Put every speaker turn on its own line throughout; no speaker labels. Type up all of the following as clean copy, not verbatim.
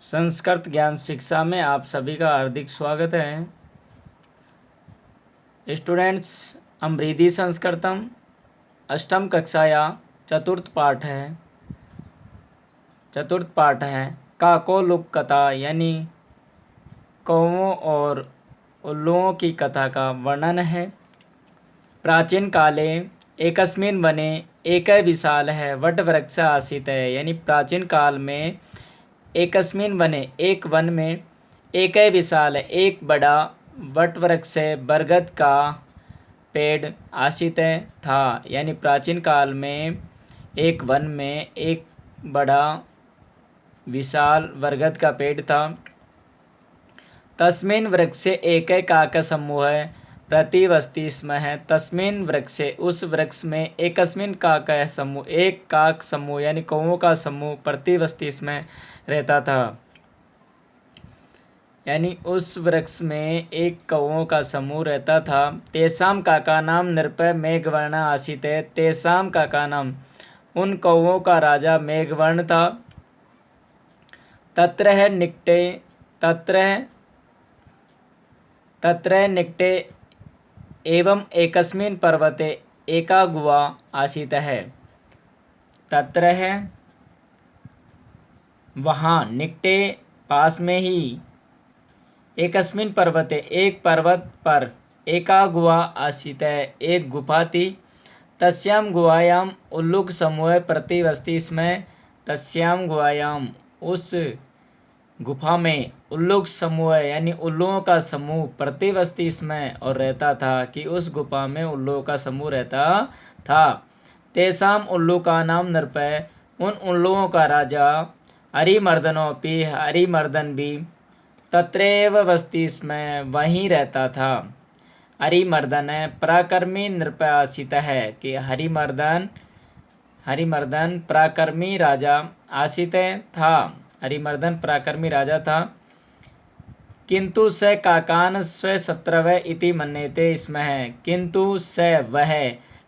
संस्कृत ज्ञान शिक्षा में आप सभी का हार्दिक स्वागत है। स्टूडेंट्स, अमृधि संस्कृतम अष्टम कक्षाया चतुर्थ पाठ है काको लुक कथा, यानी कौवों और उल्लुओं की कथा का वर्णन है। प्राचीन काले एकस्मिन् वने एक विशाल है वट वृक्ष आसीत है, यानी प्राचीन काल में एकस्मिन् वने एक वन में एक विशाल एक बड़ा वट वृक्ष बरगद का पेड़ आसीत था, यानी प्राचीन काल में एक वन में एक बड़ा विशाल बरगद का पेड़ था। तस्मिन् वृक्षे एक काक समूह प्रतिवसति स्म है। तस्मिन् वृक्षे उस वृक्ष में एकस्मिन् काक समूह एक काक समूह यानी कौवों का समूह प्रतिवसति स्म रहता था, यानी उस वृक्ष में एक कौवों का समूह रहता था। तेसाम काका नाम नृपय मेघवर्ण आसीत है। तेसाम काका नाम उन कौवों का राजा मेघवर्ण था। तत्र निकटे एवं एकस्मिन् पर्वते एका गुहा आसीत है। तत्र है वहाँ, निकटे पास में ही, एकस्मिन् पर्वते एक पर्वत पर, एका गुहा आसीत है एक गुफा थी। तस्याम गुहायाम उल्लुक समूह प्रतिवसति स्म। तस्याम गुहायाम उस गुफा में उल्लुक समूह यानी उल्लुओं का समूह प्रतिवसति स्म और रहता था, कि उस गुफा में उल्लुओं का समूह रहता था। तेसाम उल्लुका नाम नृपय उन उल्लुओं का राजा हरिमर्दनोपि हरिमर्दन भी तत्रैव वसति स्म वहीं रहता था। हरिमर्दन पराक्रमी नृप आसीत है, कि हरिमर्दन पराक्रमी राजा आसीत था। हरिमर्दन पराक्रमी राजा था। किंतु स काकान स्वशत्रव इति मन्यते स्म है। किंतु स वह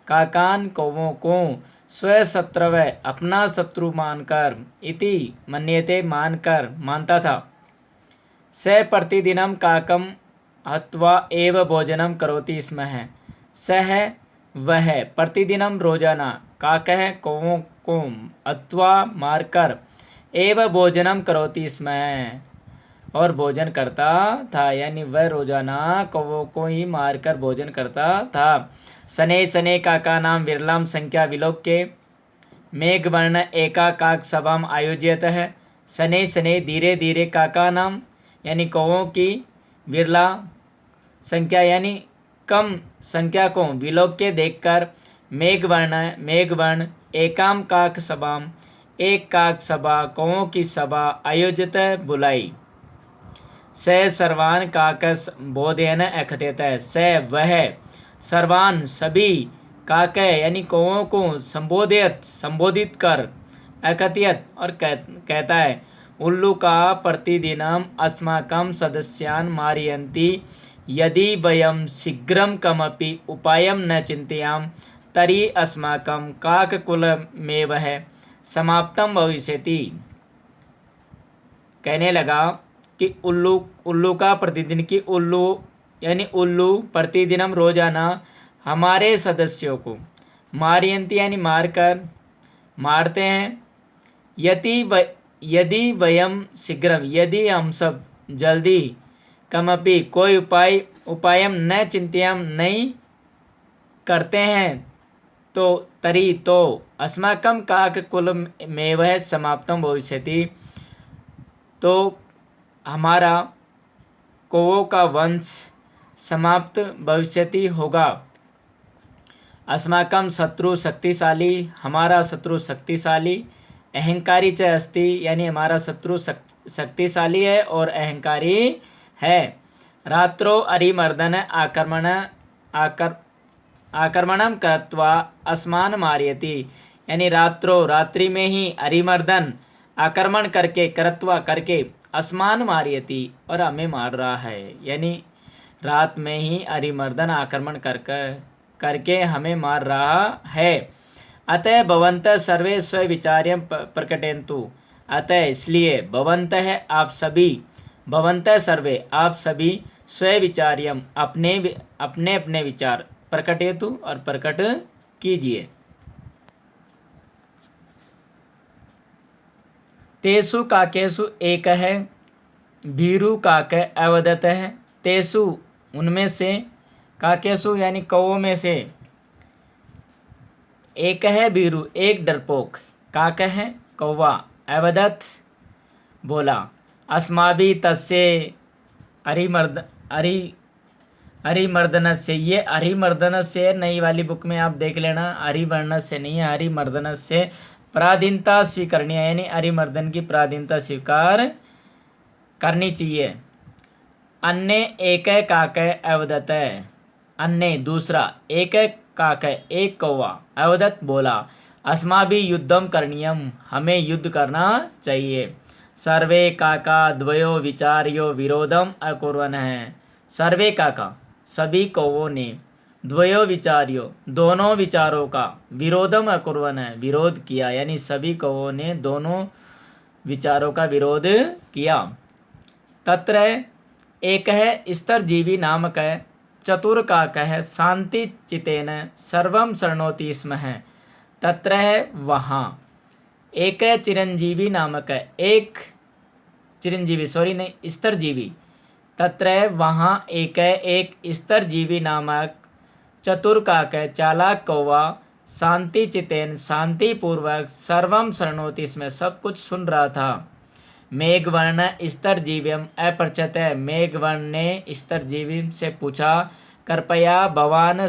काकान कौवों को स्वशत्रव अपना शत्रु मानकर, इति मन्यते मानता था। स प्रतिदिनम काकम हत्वा एव भोजनम करोति स्म है। सह वह प्रतिदिनम रोजाना काकह कौवों को हत्वा मारकर एव भोजनम करोति स्म और भोजन करता था, यानी वह रोजाना कौवों को ही मारकर भोजन करता था। सने सने काका नाम विरलाम संख्या विलोक्य मेघवर्ण एका काक सभाम आयोजित है। सने सने धीरे धीरे काका नाम यानी कौवों की विरला संख्या यानी कम संख्या को विलोक्य देखकर मेघवर्ण एकाम काक सभाम एक काक सभा कौवों की सभा आयोजित बुलाई। स सर्वान काकस बोधेन अकथित है। स वह सर्वान सभी काक यानी कौवों को संबोधित कर अकथियत और कहता है, उल्लू का प्रतिदिनम अस्माकं सदस्यान् मारयन्ति यदि वयं शीघ्रं कमपि उपायं न चिन्तयाम तर्हि अस्माकं काककुलमेव समाप्तं भविष्यति। कहने लगा कि उल्लू का प्रतिदिन की उल्लू प्रतिदिनम रोजाना हमारे सदस्यों को मारयन्ति यानी मारते हैं। यदि वयम शीघ्रम यदि हम सब जल्दी कमपि कोई उपायम न चिंतयाम नहीं करते हैं तो तरी तो अस्माकं काक कुल में वह समाप्तम भविष्यति, तो हमारा कौवों का वंश समाप्त भविष्यति होगा। अस्माकं शत्रु शक्तिशाली हमारा शत्रु शक्तिशाली अहंकारी च अस्ति यानी हमारा शत्रु शक्तिशाली है और अहंकारी है। रात्रो हरिमर्दन आक्रमणम कृत्वा अस्मान मारयति यानी रात्रि में ही हरिमर्दन आक्रमण करके अस्मान मारयति और हमें मार रहा है, यानी रात में ही हरिमर्दन आक्रमण करके हमें मार रहा है। अतः भवन्तः सर्वे स्वविचार्यं प्रकटयन्तु अतः इसलिए भवन्तः आप सभी, भवन्तः सर्वे आप सभी, स्वविचार्यम अपने अपने विचार प्रकटयतु और प्रकट कीजिए। तेषु काकेषु एकः भीरु काक अवदत है। तेषु उनमें से, काकेषु यानी कौओं में से, एक है भीरु एक डरपोक, काक है कौवा, अवदत बोला, अस्माभि तस्य हरिमर्दन से, ये हरिमर्दन से नई वाली बुक में आप देख लेना, हरिवर्ण से नहीं है, हरिमर्दन से पराधीनता स्वीकरणीय, यानी हरिमर्दन की पराधीनता स्वीकार करनी चाहिए। अन्य एक काक अवदत, अन्य दूसरा, एक काक एक कौवा, अवदत बोला, अस्माभि युद्धम करणीयम हमें युद्ध करना चाहिए। सर्वे काका द्वयो विचार्यो विरोधम अकुर्वन् है। सर्वे काका सभी कौवों ने, द्वयो विचार्यो दोनों विचारों का, विरोधम अकुर्वन् है विरोध किया, यानी सभी कौवों ने दोनों विचारों का विरोध किया। तत्र एक है स्तरजीवी नामक है, चतुर काक है, शांति चितेन सर्वम शरणोति स्म है। तत्र है वहाँ, एक है चिरंजीवी नामक है, एक चिरंजीवी सॉरी नहीं स्तरजीवी, तत्र है वहाँ एक है एक स्तरजीवी नामक चतुर काक है, चालाक कौवा, शांति चितेन शांतिपूर्वक, सर्वम शरणोति इसमें सब कुछ सुन रहा था। मेघवर्ण स्तरजीव्यम अपृच्छत, मेघवर्ण ने स्तरजीवी से पूछा, कृपया भवान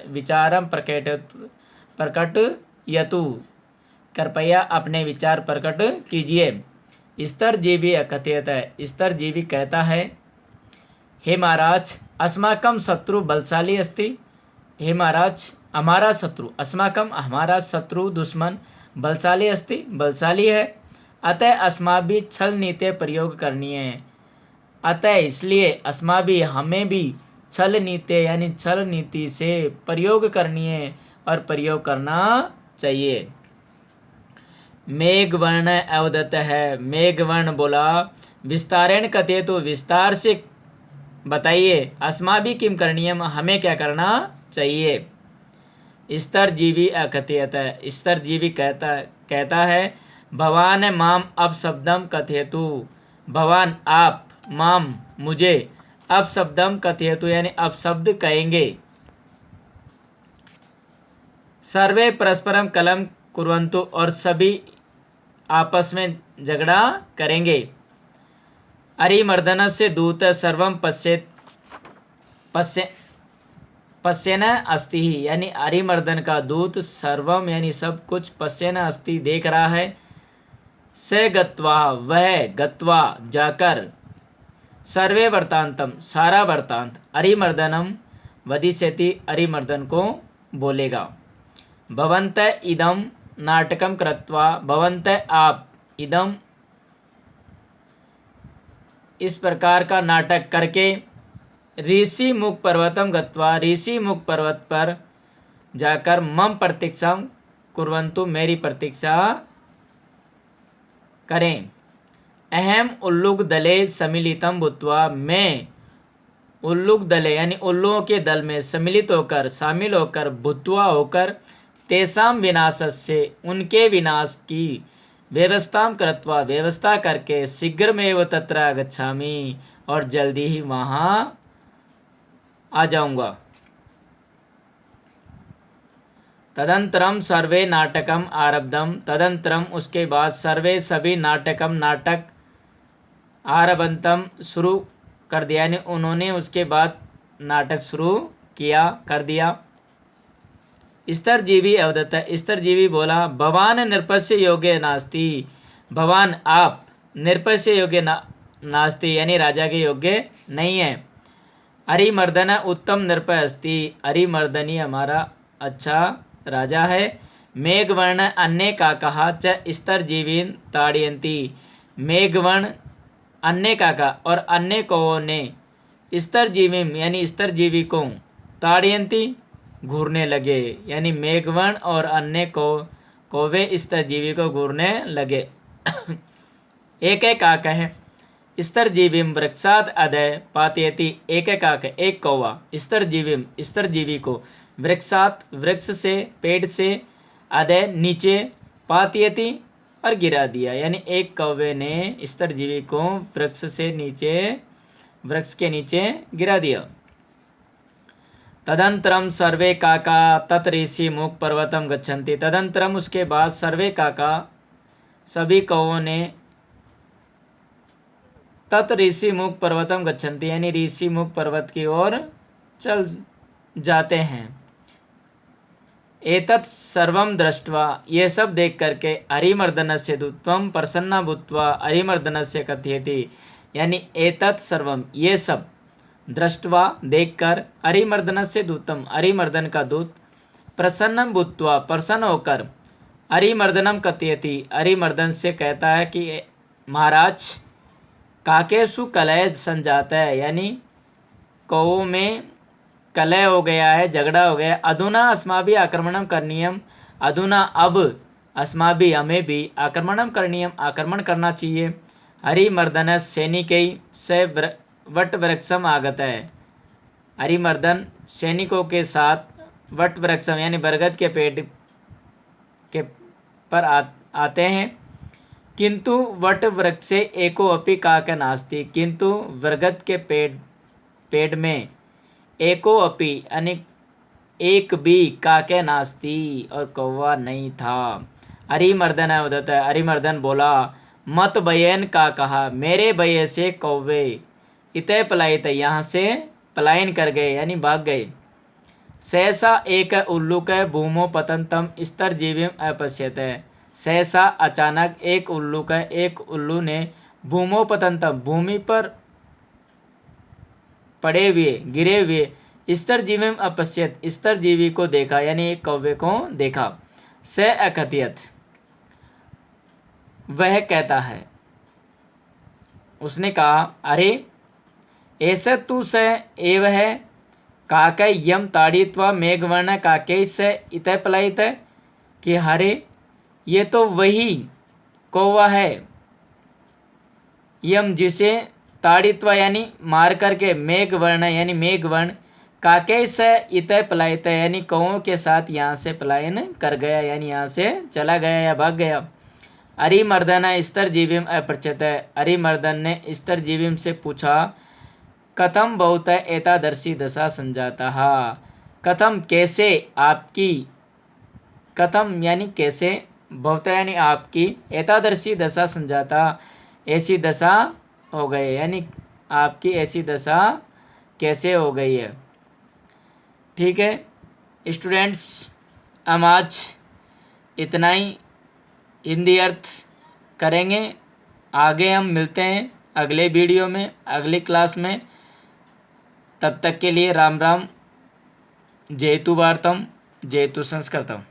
विचारम प्रकटयतु, कृपया अपने विचार प्रकट कीजिए। स्तरजीवी कथयत है, स्तरजीवी कहता है, हे महाराज अस्माकं शत्रु बलशाली अस्ति, हे महाराज हमारा शत्रु, अस्माकं हमारा शत्रु दुश्मन, बलशाली अस्ति बलशाली है, अतः अस्माभि छल नीति प्रयोग करनी है, अतः इसलिए अस्माभि हमें भी छल नीति यानी छल नीति से प्रयोग करनी है और प्रयोग करना चाहिए। मेघवर्ण अवदत है, मेघवर्ण बोला, विस्तारेण कथे तो विस्तार से बताइए, अस्माभि किम करणीयम हमें क्या करना चाहिए। स्तरजीवी अकथयत है, स्तरजीवी कहता है, भवान माम अपशब्दम कथयतु, भवान आप, माम मुझे, अपशब्दम कथयतु यानी अपशब्द कहेंगे। सर्वे परस्परम कलम कुर्वन्तु और सभी आपस में झगड़ा करेंगे। हरिमर्दन से दूत सर्वम पश्यन अस्ति ही, यानी हरिमर्दन का दूत सर्वम यानी सब कुछ, पश्यन अस्ति देख रहा है, स गत्वा वह, गत्वा जाकर, सर्वे वर्तांतम सारा वर्तांत, हरिमर्दनम वदिष्यति हरिमर्दन को बोलेगा। भवन्त इदम नाटकम कृत्वा, भवन्त आप, इदम इस प्रकार का नाटक करके, ऋषि मुख पर्वतम गत्वा ऋषि मुख पर्वत पर जाकर, मम प्रतीक्षा कुर्वन्तु मेरी प्रतीक्षा करें। अहम उल्लुक दले सम्मिलितम भूत्वा, मैं उल्लुक दले यानी उल्लुओं के दल में सम्मिलित होकर, शामिल होकर, भूत्वा होकर, तेषाम विनाशस्य उनके विनाश की, व्यवस्थाम कृत्वा व्यवस्था करके, शीघ्रमेव तत्र आगच्छामि और जल्दी ही वहाँ आ जाऊंगा। तदंतरम सर्वे नाटकम आरब्धम, तदंतरम उसके बाद, सर्वे सभी नाटकम नाटक, आरबंतम शुरू कर दिया, यानी उन्होंने उसके बाद नाटक शुरू किया कर दिया। स्तरजीवी अवदत्त, स्तरजीवी बोला, भवान निरपस्य योग्य नास्ति, भवान आप, निरपस्य योग्य नास्ति यानी राजा के योग्य नहीं है। हरिमर्दन उत्तम निरपय अस्ति, हरिमर्दनी हमारा अच्छा राजा है। मेघवर्ण अन्य का कहा च स्तरजीवीन ताड़यन्ति, मेघवर्ण अन्य काका और अन्य कौओं ने, स्तरजीवी यानी स्तरजीवी को, ताड़यन्ति घूरने लगे, यानी मेघवर्ण और अन्य कौवे स्तरजीवी को घूरने लगे। एकैकाकः स्तरजीवीं वृक्षात् अधः पातयति। एकैकाक एक कौवा स्तरजीवीं स्तरजीवी को वृक्षात् वृक्ष से पेड़ से अधः नीचे पातयति और गिरा दिया, यानी एक कौवे ने स्तरजीवी को वृक्ष से नीचे वृक्ष के नीचे गिरा दिया। तदंतरम सर्वे काका तत् ऋषि मुख पर्वतम गच्छन्ति। तदंतरम उसके बाद सर्वे काका सभी कौवों ने तत् ऋषि मुख पर्वतम गच्छन्ति यानी ऋषि मुख पर्वत की ओर चल जाते हैं। एतत् सर्वं दृष्ट्वा ये सब देख करके हरिमर्दनस्य दूत्वं प्रसन्ना भूत्वा हरिमर्दनस्य कथयति, यानी एतत् सर्वम ये सब दृष्ट्वा देखकर हरिमर्दनस्य दूतम हरिमर्दन का दूत प्रसन्नम भूत्वा प्रसन्न होकर हरिमर्दनम कथयति हरिमर्दन से कहता है कि महाराज काकेषु कलह संजाता है, यानी कौओं में कलह हो गया है, झगड़ा हो गया। अधुना अस्माभिः आक्रमणम करणीयम, अधुना अब अस्माभिः हमें भी आक्रमणम करणीयम आक्रमण करना चाहिए। हरिमर्दन सैनिकै स वट वृक्षम आगत है, हरिमर्दन सैनिकों के साथ वट वृक्षम यानी बरगद के पेड़ के पर आते हैं। किंतु वट वृक्षे एको अपि काक नास्ति, किंतु बरगद के पेड़ में एको अपि यानी एक भी काके नास्ति और कौवा नहीं था। हरिमर्दन उदत है, हरिमर्दन बोला मत बयन का कहा, मेरे भय से कौवे इतः पलायित यहाँ से पलायन कर गए यानी भाग गए। सहसा एक उल्लुक भूमो पतंतम स्तरजीवीम अपश्यत है, सहसा अचानक एक उल्लुक एक उल्लू ने भूमो पतंतम भूमि पर पड़े हुए गिरे हुए स्तरजीवीम अपश्यत स्तरजीवी को देखा यानी एक कौवे को देखा। स अकथयत वह कहता है, उसने कहा अरे ऐसा तू स एव है काकै यम ताड़ित्वा मेघवर्ण काकै स इतः पलायित है, कि हरे ये तो वही कौवा है यम जिसे ताड़ित्वा यानी मार करके मेघवर्ण यानी मेघवर्ण काकै स इतः पलायित है यानी कौवों के साथ यहाँ से पलायन कर गया यानी यहाँ से चला गया या भाग गया। हरिमर्दन स्तरजीवीम अपृच्छत, हरिमर्दन ने स्तरजीवीम से पूछा कथम बहुत एतादर्शी दशा संजाता, कथम कैसे आपकी, कथम यानी कैसे, बहुत यानी आपकी, एतादर्शी दशा संजाता ऐसी दशा हो गई यानी आपकी ऐसी दशा कैसे हो गई है। ठीक है स्टूडेंट्स, हम आज इतना ही हिंदी अर्थ करेंगे। आगे हम मिलते हैं अगले वीडियो में अगली क्लास में। तब तक के लिए राम राम। जयतु भारतम जयतु संस्कृतम।